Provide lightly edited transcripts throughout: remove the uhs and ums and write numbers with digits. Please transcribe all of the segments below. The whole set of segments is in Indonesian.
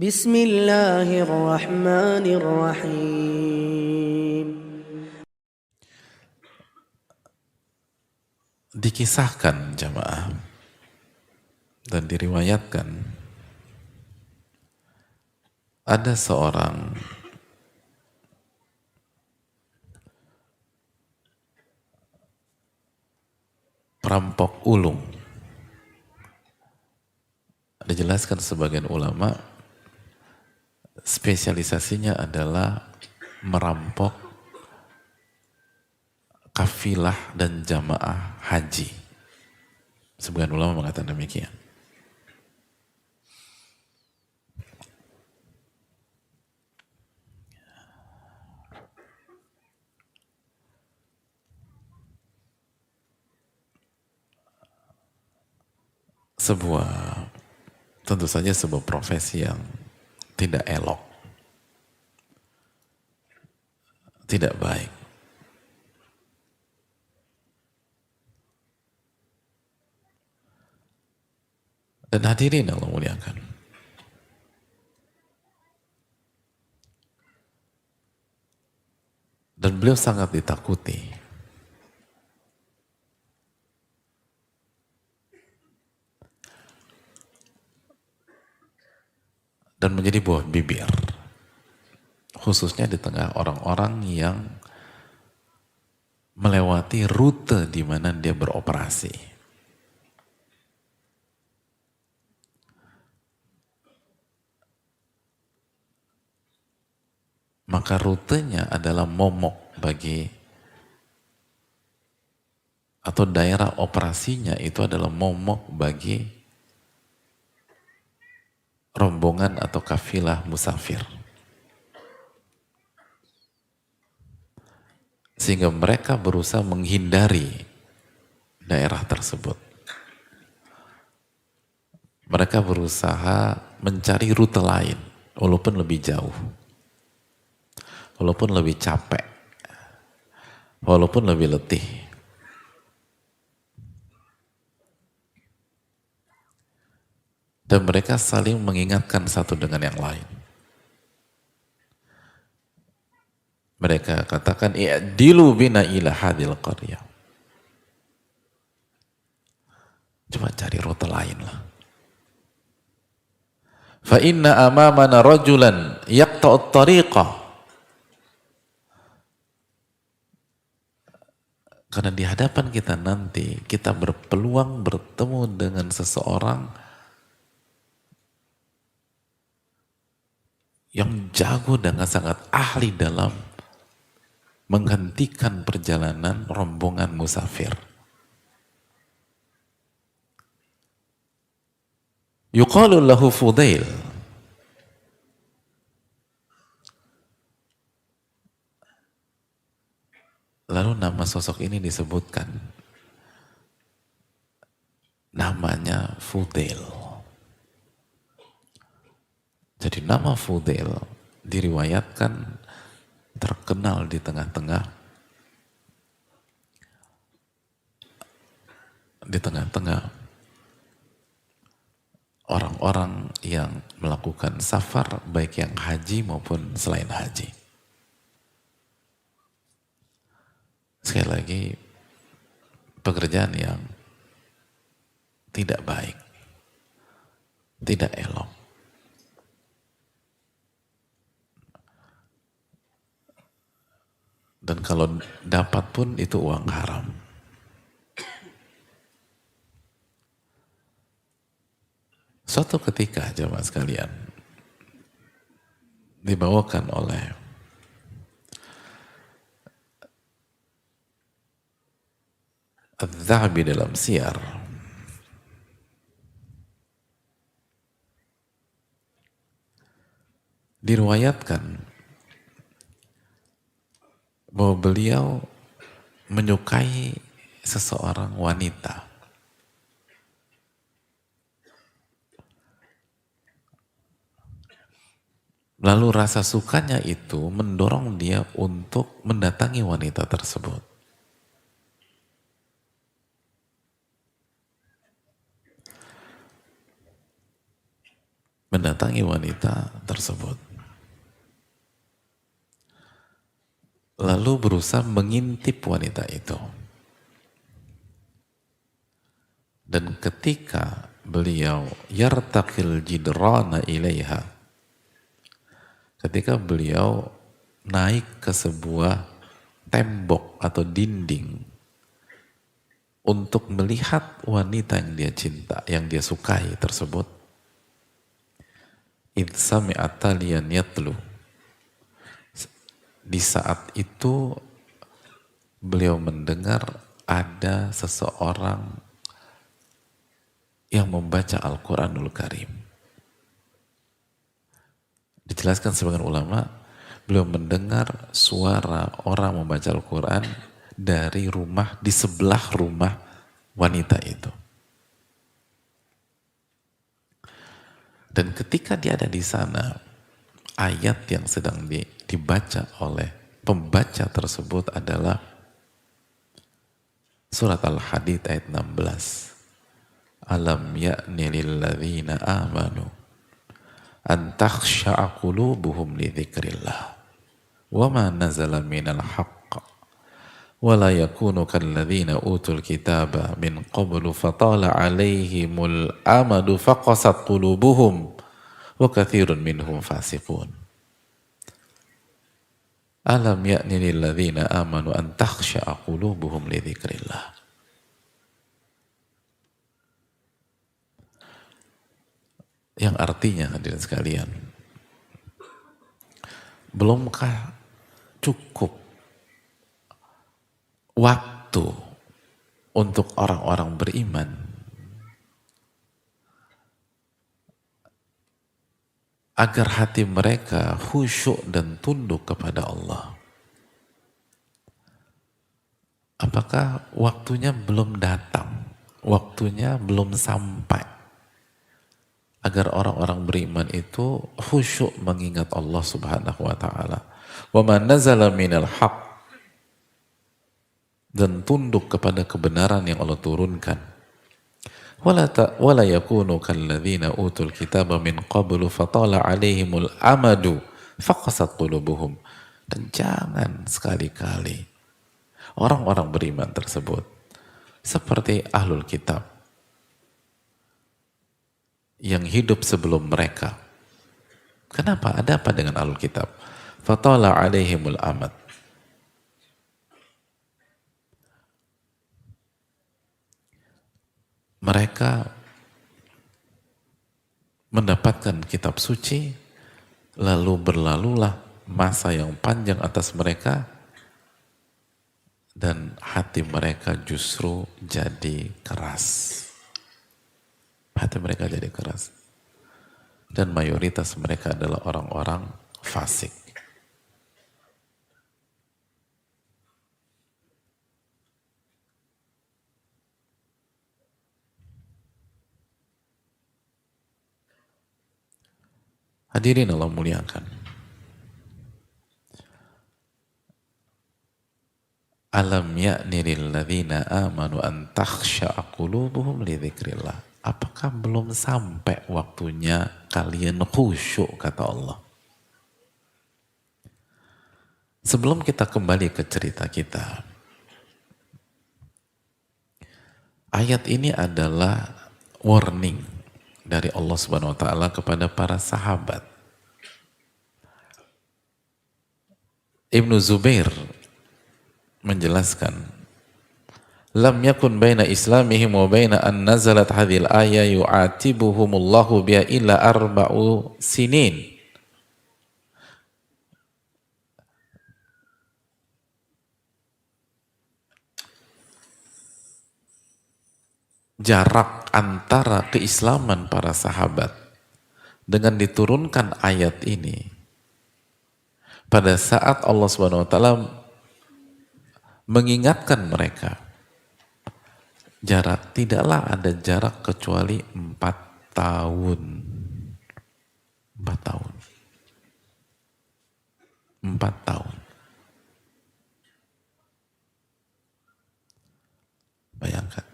Bismillahirrahmanirrahim. Dikisahkan jamaah dan diriwayatkan ada seorang perampok ulung. Dijelaskan sebagian ulama spesialisasinya adalah merampok kafilah dan jamaah haji. Sebagian ulama mengatakan demikian. Tentu saja sebuah profesi yang tidak elok, tidak baik. Dan hadirin Allah muliakan, dan beliau sangat ditakuti. Dan menjadi buah bibir, khususnya di tengah orang-orang yang melewati rute di mana dia beroperasi. Maka rutenya adalah momok atau daerah operasinya itu adalah momok bagi rombongan atau kafilah musafir. Sehingga mereka berusaha menghindari daerah tersebut. Mereka berusaha mencari rute lain, walaupun lebih jauh, walaupun lebih capek, walaupun lebih letih. Dan mereka saling mengingatkan satu dengan yang lain. Mereka katakan, i'dilu bina ila hadil qaryah. Coba cari rute lain lah. Fa inna amamana rajulan yaqta'ut tariqah. Karena di hadapan kita nanti, kita berpeluang bertemu dengan seseorang yang jago dan sangat ahli dalam menghentikan perjalanan rombongan musafir. Yuqalu lahu Fudail. Lalu nama sosok ini disebutkan. Namanya Fudail. Jadi nama Fudail diriwayatkan terkenal di tengah-tengah orang-orang yang melakukan safar, baik yang haji maupun selain haji. Sekali lagi, pekerjaan yang tidak baik, tidak elok. Dan kalau dapat pun itu uang haram. Suatu ketika jemaah sekalian dibawakan oleh Adz-Dzahabi dalam Siyar, diriwayatkan bahwa beliau menyukai seseorang wanita. Lalu rasa sukanya itu mendorong dia untuk mendatangi wanita tersebut. mendatangi wanita tersebut. Lalu berusaha mengintip wanita itu. Dan ketika beliau yartaqil jidrana ilaiha, ketika beliau naik ke sebuah tembok atau dinding untuk melihat wanita yang dia cinta, yang dia sukai tersebut, idh sami'at taliyan yatlu, di saat itu beliau mendengar ada seseorang yang membaca Al-Quranul Karim. Dijelaskan sebagian ulama, beliau mendengar suara orang membaca Al-Quran dari rumah, di sebelah rumah wanita itu. Dan ketika dia ada di sana, ayat yang sedang dibaca oleh pembaca tersebut adalah surat Al-Hadid ayat 16. Alam ya'ni lilladzina amanu an takhsha'a qulubuhum li dzikrillah wa ma nazala minal haqq wa la yakunu kalladzina utul kitaba min qablu fatala 'alaihimul amadu faqasat qulubuhum wa katsirun minhum fasiqun. Alam ya'ni lilladzina amanu an takhsha'a qulubuhum li dzikrillah. Yang artinya, hadirin sekalian, belumkah cukup waktu untuk orang-orang beriman agar hati mereka khusyuk dan tunduk kepada Allah? Apakah waktunya belum datang? Waktunya belum sampai agar orang-orang beriman itu khusyuk mengingat Allah Subhanahu wa taala. Wa man nazala minal haq, dan tunduk kepada kebenaran yang Allah turunkan. Wala yakunu kalladzina utul kitaba min qablu fatala 'alaihimul amadu faqasat qulubuhum. Dan jangan sekali-kali orang-orang beriman tersebut seperti ahlul kitab yang hidup sebelum mereka. Kenapa? Ada apa dengan ahlul kitab? Fatala 'alaihimul amad. Mereka mendapatkan kitab suci, lalu berlalulah masa yang panjang atas mereka, dan hati mereka justru jadi keras. Hati mereka jadi keras. Dan mayoritas mereka adalah orang-orang fasik. Hadirin Allah muliakan. Alam ya'ni lilladzina amanu an takhsha'a qulubuhum li dzikrillah. Apakah belum sampai waktunya kalian khusyuk, kata Allah? Sebelum kita kembali ke cerita kita, ayat ini adalah warning dari Allah Subhanahu wa taala kepada para sahabat. Ibnu Zubair menjelaskan, lam yakun baina islamihim wa baina an nazalat hadhil ayah yu'atibuhumullahu biha illa 4 sinin. Jarak antara keislaman para sahabat dengan diturunkan ayat ini, pada saat Allah Subhanahu wa taala mengingatkan mereka, tidaklah ada jarak kecuali 4 tahun. 4 tahun. 4 tahun. Bayangkan.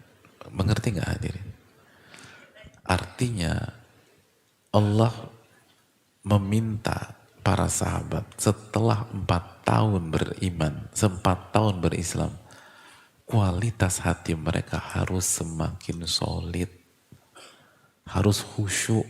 Mengerti nggak hadirin? Artinya Allah meminta para sahabat setelah 4 tahun beriman, 4 tahun berislam, kualitas hati mereka harus semakin solid, harus khusyuk,